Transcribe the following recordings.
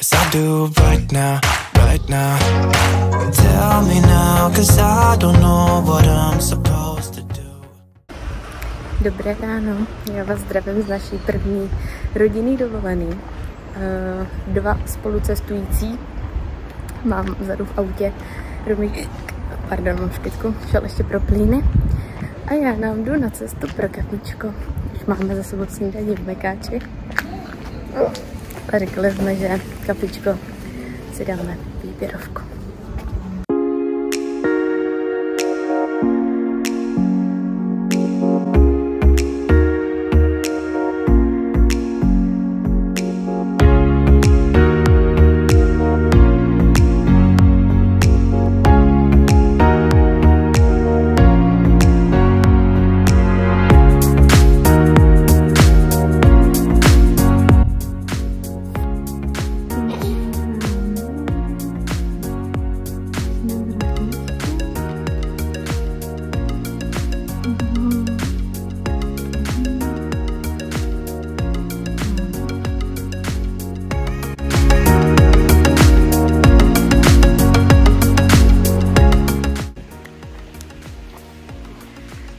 Yes, I do right now, right now. Tell me now, 'cause I don't know what I'm supposed to do. Dobré ráno, já vás zdravím z naší první rodinný dovolený. 2 spolucestující mám vzadu v autě. Mám škytku, šel ještě pro plíny. A já nám jdu na cestu pro kafičko. Už máme za sebou snídaní v Mekáči. A řekli jsme, že kafičko si dáme výběrovku.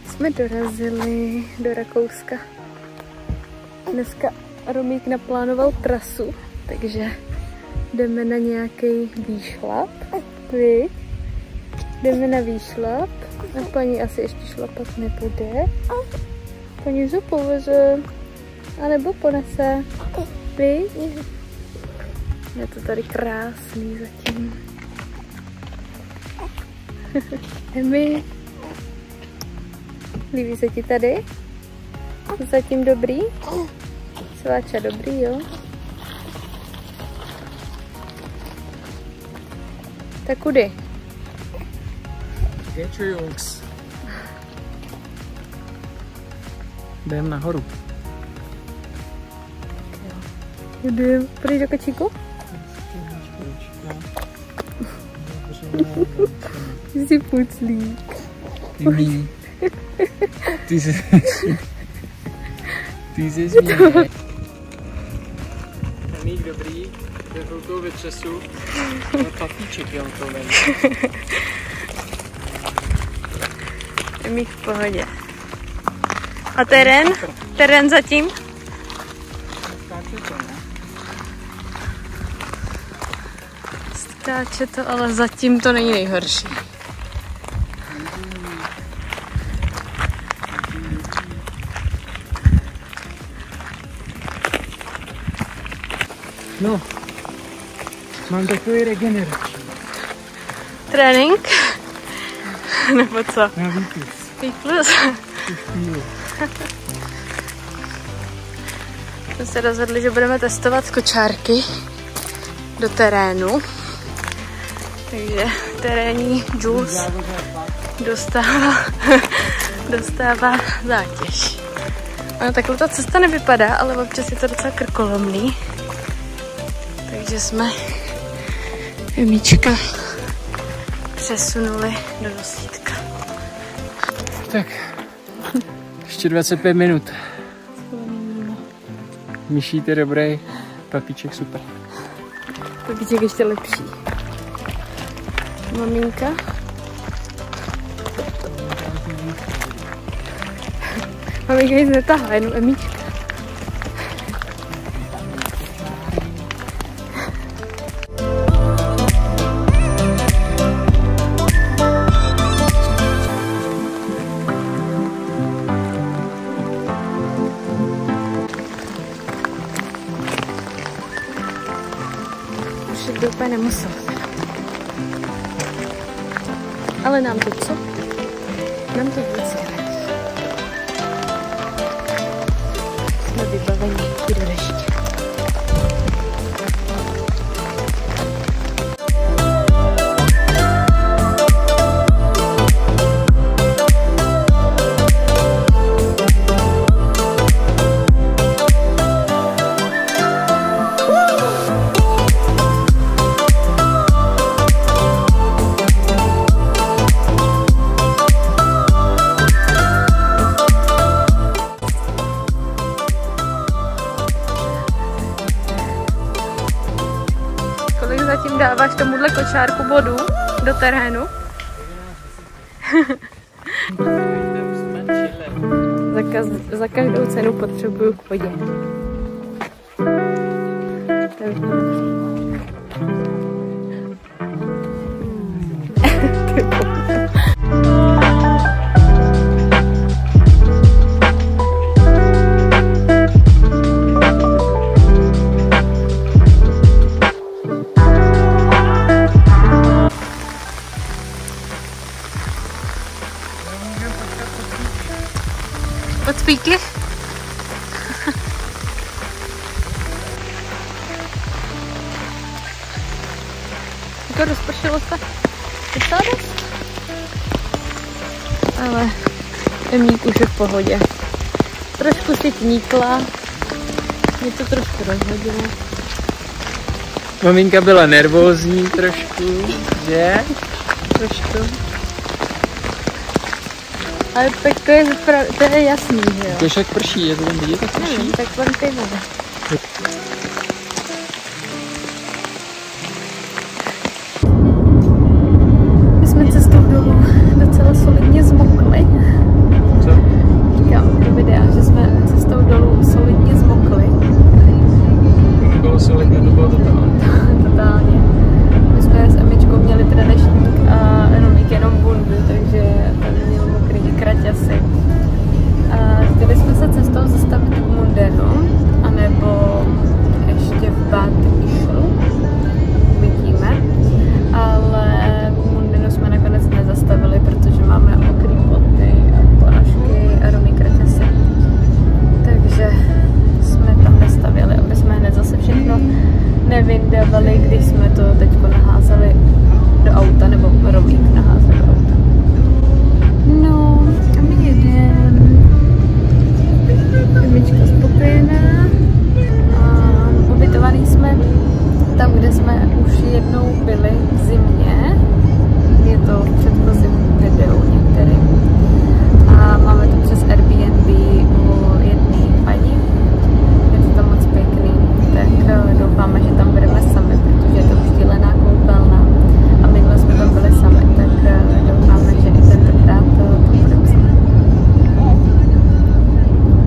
Jsme dorazili do Rakouska. Dneska Romík naplánoval trasu, takže jdeme na nějaký výšlap. Jdeme na výšlap a paní asi ještě šlapat nebude. Paní se poveze, anebo ponese. Je to tady krásný zatím. Emi. Líbí se ti tady? Zatím dobrý? Sváča dobrý, jo? Tak kudy? Get your jungs. Jdem nahoru. Jdem. Půjdeš do kočíku? Ty jsi puclík. Ty jsi zmíněný. Mík dobrý, je chvilkou vytřesu, ale papíček je to ven. Mík v pohodě. A terén? Terén zatím? Skáče to, ale zatím to není nejhorší. No, mám takový regenerační. Trénink? Nebo co? Na výplus. Výplus? Jsme se rozhodli, že budeme testovat kočárky do terénu. Takže terénní Jules dostává zátěž. Ano, takhle ta cesta nevypadá, ale občas je to docela krkolomný. Takže jsme Emíčka přesunuli do nosítka. Tak, ještě 25 minut. Myšík je dobrý, papíček super. Papíček ještě lepší. Maminka. Maminka nic netahá, jenom Emíčka. Už to úplně nemusel. Ale nám to co? Nám to víc jde. Jsme vybavení i do deště. zatím dáváš tomuhle kočárku vodu do terénu. Za každou cenu potřebuju k vodě. Od spíky? Jako rozpršilo se docela dost. Ale Emík už je v pohodě. Trošku si tníkla, mě to trošku rozhodilo. Maminka byla nervózní trošku, že? Trošku. Ale tak to je jasný, že jo? To však prší, je to tam vidět, tak prší? Tak vám tady voda. My jsme cestou dolů docela solidně zmokli. Co? Říkám do videa, že jsme cestou dolů solidně zmokli. Bylo solidně, to bylo totálně. Totálně. My jsme s Emičkou měli teda deštník a Romík jenom bundu, takže ten měl mokrý kraťasy. Chtěli jsme se cestou zastavit v Mundenu, anebo ještě v Bad Ischl. Uvidíme. Ale v Mundenu jsme nakonec nezastavili, protože máme mokrý boty a ponožky a Romí kraťasy. Takže jsme tam nestavili, aby jsme hned zase všechno nevydávali, když jsme to teď naházeli do auta, nebo Romík naházel do auta. No, a my jedeme. Emička spokojená. Ubytovaný jsme tam, kde jsme už jednou byli v zimě. Je to v předchozím videu některým. A máme to přes Airbnb u jedné paní. Je to tam moc pěkný. Tak doufáme, že tam budeme sami, protože je to vzdělená koupelna. A minule jsme tam byli sami, tak doufáme, že i tentokrát tam budeme sami.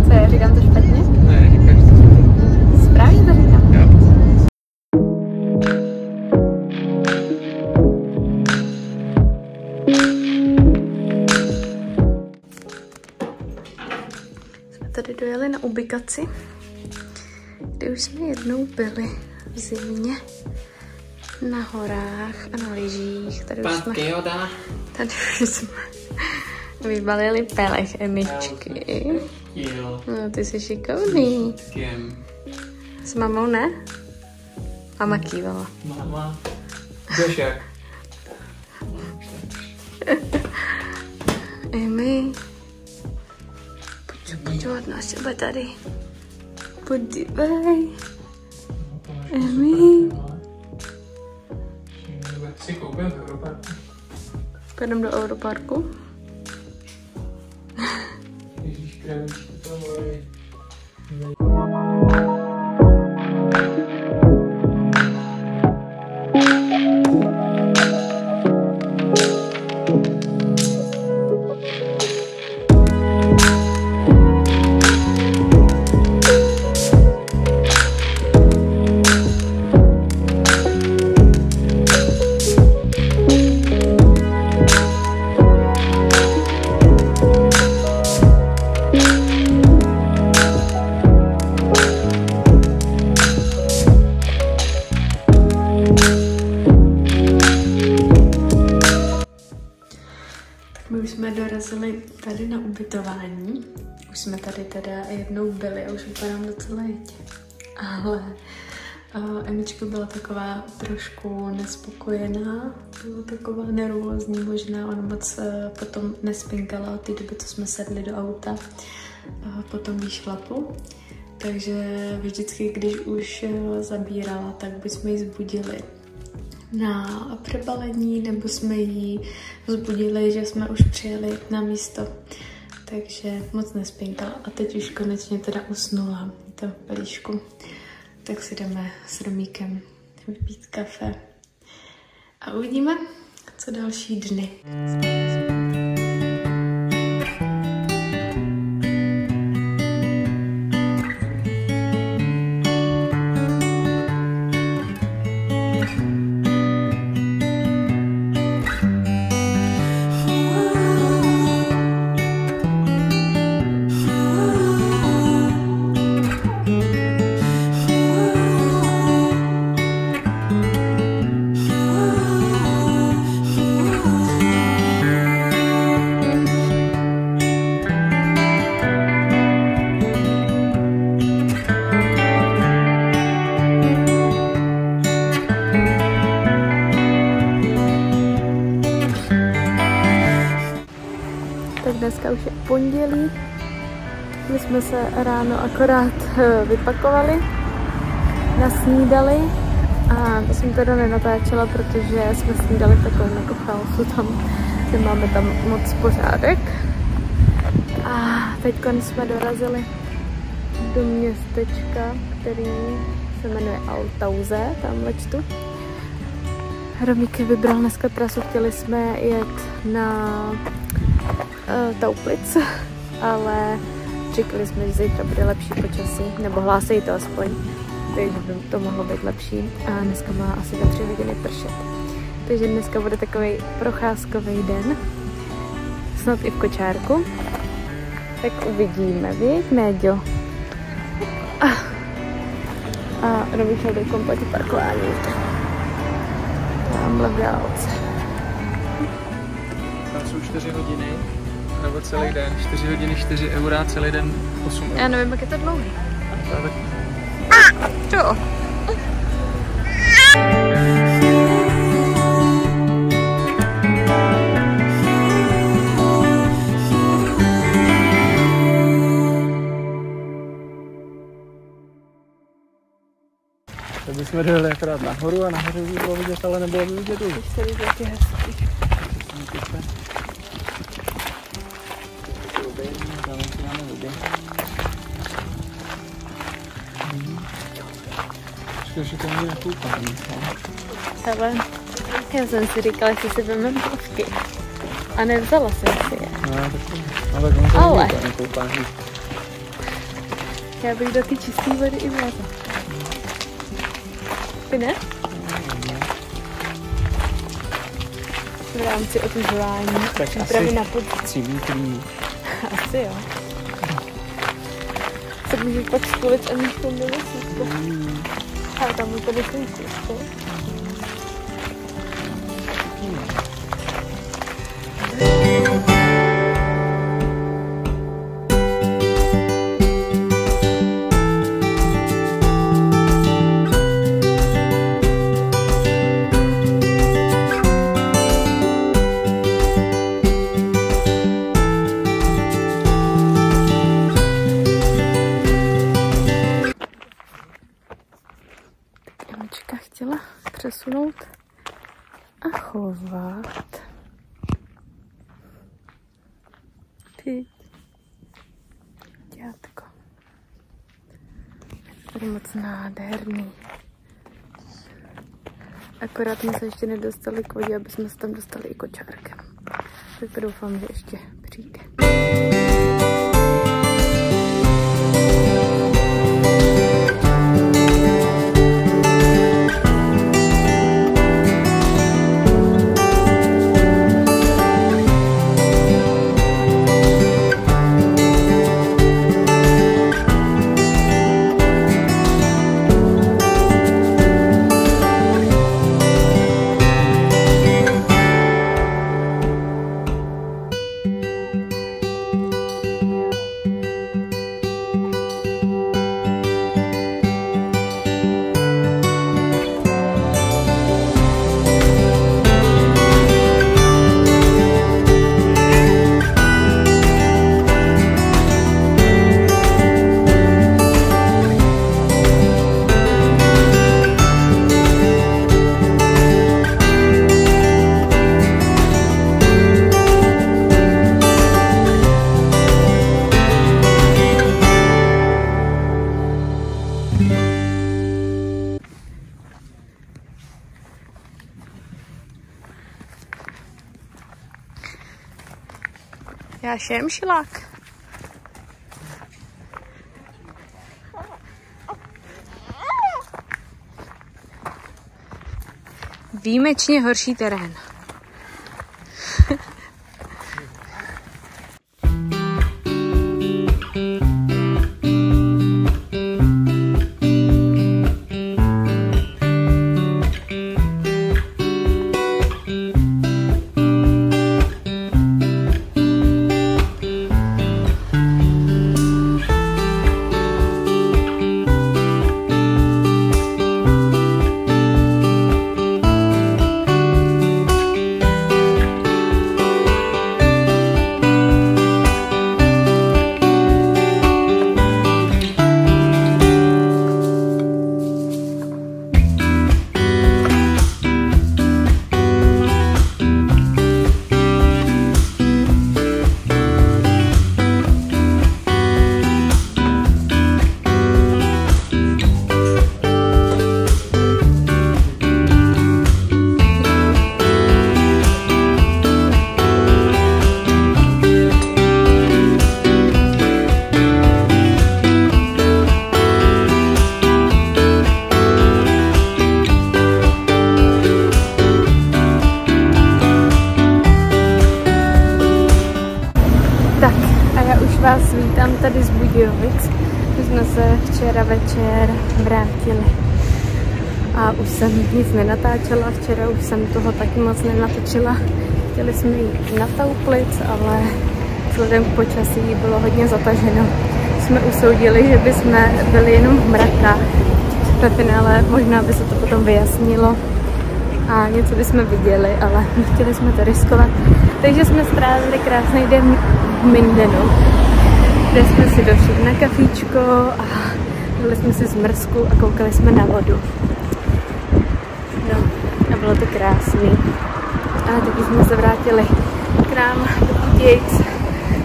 Co je, říkám to špatně? Ne, říkáš to špatně. Správně to říkám. Jo. Jsme tady dojeli na ubikaci, kde už jsme jednou byli v zimě na horách a na lyžích. Tady už jsme vybalili pelech Emičky. Jo. No, ty jsi šikovný. S kým? S mamou ne? Mama kývala. Máma. Jdeš jak? Emi. Pojď od nás třeba tady. Podívej. Emi. Si koupím v Europarku. Půjdeme do Europarku. Ježíš, kravičky, to moje. My už jsme dorazili tady na ubytování. Už jsme tady teda jednou byli a už vypadám docela jetě. Ale Emička byla taková trošku nespokojená, byla taková nervózní možná, ona moc potom nespinkala od té doby, co jsme sedli do auta po tom výšlapu. Takže vždycky, když už zabírala, tak bychom ji zbudili na přebalení, nebo jsme ji vzbudili, že jsme už přijeli na místo. Takže moc nespinkala a teď už konečně teda usnula to v pelíšku. Tak si jdeme s Romíkem vypít kafe A uvidíme, co další dny. Dneska už je pondělí, my jsme se ráno akorát vypakovali, nasnídali a to jsem teda nenatáčela, protože jsme snídali v takovém jako chaosu, tam nemáme tam moc pořádek. A teď jsme dorazili do městečka, který se jmenuje Altauze, tamhle čtu. Romíky vybral dneska trasu, chtěli jsme jet na Tauplic, ale říkali jsme, že zítra bude lepší počasí, nebo hlásí to aspoň, takže by to mohlo být lepší a dneska má asi za 3 hodiny pršet. Takže dneska bude takový procházkový den, snad i v kočárku, tak uvidíme, víš, Méďo? A Romík šel do kompletní parkování. Tamhle v dálce. Tam jsou 4 hodiny. Nebo celý den, 4 hodiny 4 eura, celý den 8 eur. Já nevím, jak je to dlouhý. Čo? To bychom dojeli akorát nahoru a nahoře by bylo vidět, ale nebylo by vidět dolů. Už se vidět, jak je hezký. Že to není nakoupání. Ale já jsem si říkala, že si vezmeme plavky. A nevzala jsem si je. No, tak ono to ale není nakoupání. Já bych do ty čisté vody i vlezla. Ty ne? V rámci otužování. Přípravy na podzim. Asi jo. Tak můžeš pak společit a mít to nevysísko. A tam je to vysísko. Chtěla přesunout a chovat. Ty dětko. To je moc nádherný. Akorát jsme se ještě nedostali k vodě, aby jsme se tam dostali i kočárkem. Tak doufám, že ještě přijde. Já šem šilák. Výjimečně horší terén. Vás vítám tady z Budějovic. My jsme se včera večer vrátili a už jsem nic nenatáčela. Včera už jsem toho taky moc nenatočila. Chtěli jsme jít na Tauplic, ale vzhledem k počasí bylo hodně zataženo. Jsme usoudili, že bychom byli jenom v mrakách. Ve finále možná by se to potom vyjasnilo a něco bychom viděli, ale nechtěli jsme to riskovat. Takže jsme strávili krásný den v Mindenu, kde jsme si došli na kafíčko a dali jsme si zmrzku a koukali jsme na vodu. No a bylo to krásný. A taky jsme se vrátili k nám do Budějic,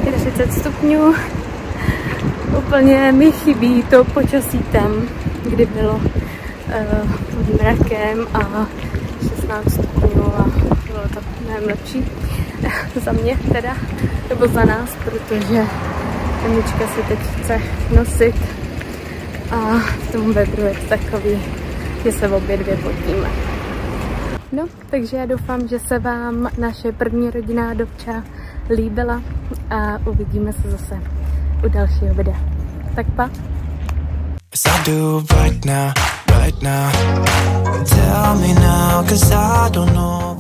40 stupňů. Úplně mi chybí to počasí tam, kdy bylo pod mrakem a 16 stupňů a bylo to mnohem lepší za mě teda, nebo za nás, protože Emička si teď chce nosit a v tom vedru je takový, že se obě dvě potíme. No, takže já doufám, že se vám naše první rodinná dovča líbila a uvidíme se zase u dalšího videa. Tak pa! Tell me now, 'cause I don't know.